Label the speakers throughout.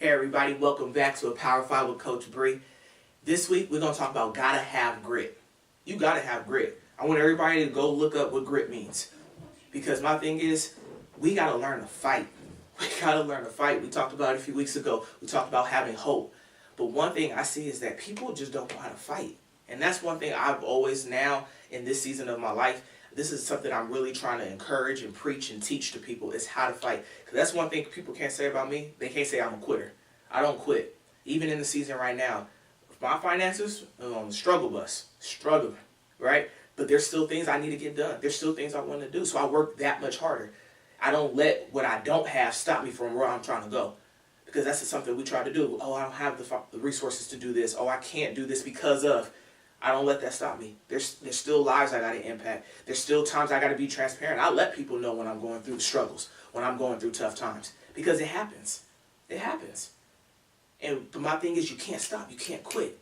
Speaker 1: Hey everybody, welcome back to A Power 5 with Coach Bree. This week we're going to talk about gotta have grit. You gotta have grit. I want everybody to go look up what grit means. Because my thing is, we gotta learn to fight. We gotta learn to fight. We talked about it a few weeks ago. We talked about having hope. But one thing I see is that people just don't know how to fight. And that's one thing I've always now, in this season of my life, this is something I'm really trying to encourage and preach and teach to people is how to fight. Because that's one thing people can't say about me. They can't say I'm a quitter. I don't quit. Even in the season right now, my finances are on the struggle bus. Struggling, right? But there's still things I need to get done. There's still things I want to do. So I work that much harder. I don't let what I don't have stop me from where I'm trying to go. Because that's something we try to do. Oh, I don't have the resources to do this. Oh, I can't do this because of. I don't let that stop me. There's still lives I got to impact. There's still times I got to be transparent. I let people know when I'm going through the struggles, when I'm going through tough times. Because it happens. It happens. But my thing is you can't stop. You can't quit.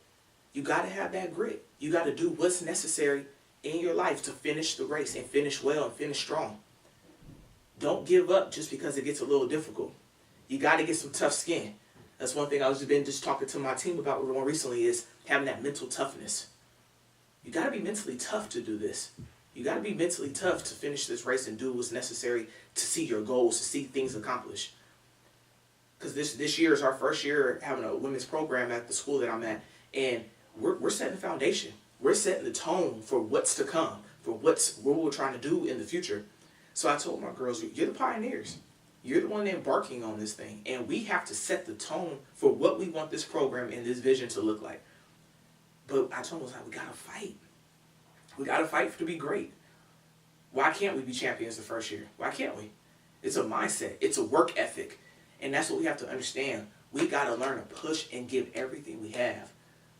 Speaker 1: You got to have that grit. You got to do what's necessary in your life to finish the race and finish well and finish strong. Don't give up just because it gets a little difficult. You got to get some tough skin. That's one thing I was just talking to my team about more recently is having that mental toughness. You got to be mentally tough to do this. You got to be mentally tough to finish this race and do what's necessary to see your goals, to see things accomplished. Because this year is our first year having a women's program at the school that I'm at, and we're setting the foundation. We're setting the tone for what's to come, for what we're trying to do in the future. So I told my girls, you're the pioneers. You're the one embarking on this thing, and we have to set the tone for what we want this program and this vision to look like. But I told them, we gotta fight. We gotta fight to be great. Why can't we be champions the first year? Why can't we? It's a mindset. It's a work ethic. And that's what we have to understand. We gotta learn to push and give everything we have.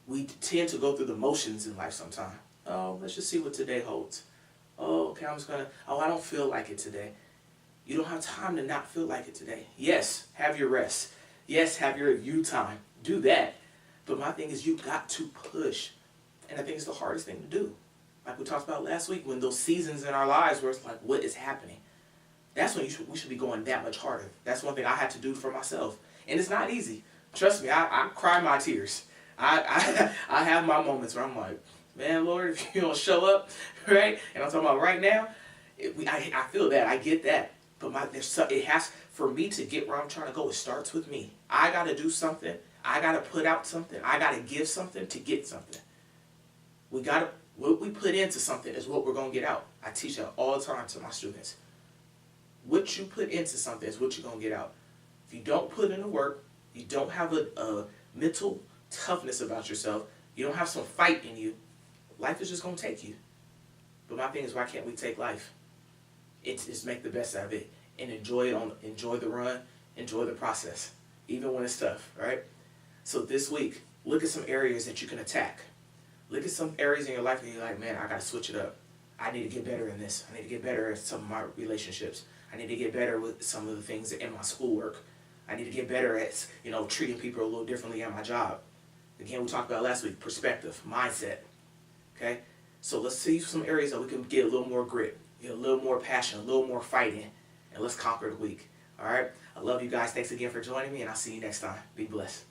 Speaker 1: We tend to go through the motions in life sometimes. Oh, let's just see what today holds. Oh, okay, I don't feel like it today. You don't have time to not feel like it today. Yes, have your rest. Yes, have your you time. Do that. But my thing is you got to push. And I think it's the hardest thing to do. Like we talked about last week, when those seasons in our lives where it's like, what is happening? That's when we should be going that much harder. That's one thing I had to do for myself. And it's not easy. Trust me, I cry my tears. I have my moments where I'm like, man, Lord, if you don't show up, right? And I'm talking about right now, I feel that. I get that. But it has, for me to get where I'm trying to go, it starts with me. I got to do something. I got to put out something. I got to give something to get something. What we put into something is what we're going to get out. I teach that all the time to my students. What you put into something is what you're going to get out. If you don't put in the work, you don't have a mental toughness about yourself, you don't have some fight in you, life is just going to take you. But my thing is, why can't we take life? It's just make the best out of it and enjoy the run, enjoy the process, even when it's tough, right? So this week, look at some areas that you can attack. Look at some areas in your life where you're like, man, I got to switch it up. I need to get better in this. I need to get better at some of my relationships. I need to get better with some of the things in my schoolwork. I need to get better at, treating people a little differently at my job. Again, we talked about last week, perspective, mindset. Okay? So let's see some areas that we can get a little more grit, get a little more passion, a little more fighting, and let's conquer the week. All right? I love you guys. Thanks again for joining me, and I'll see you next time. Be blessed.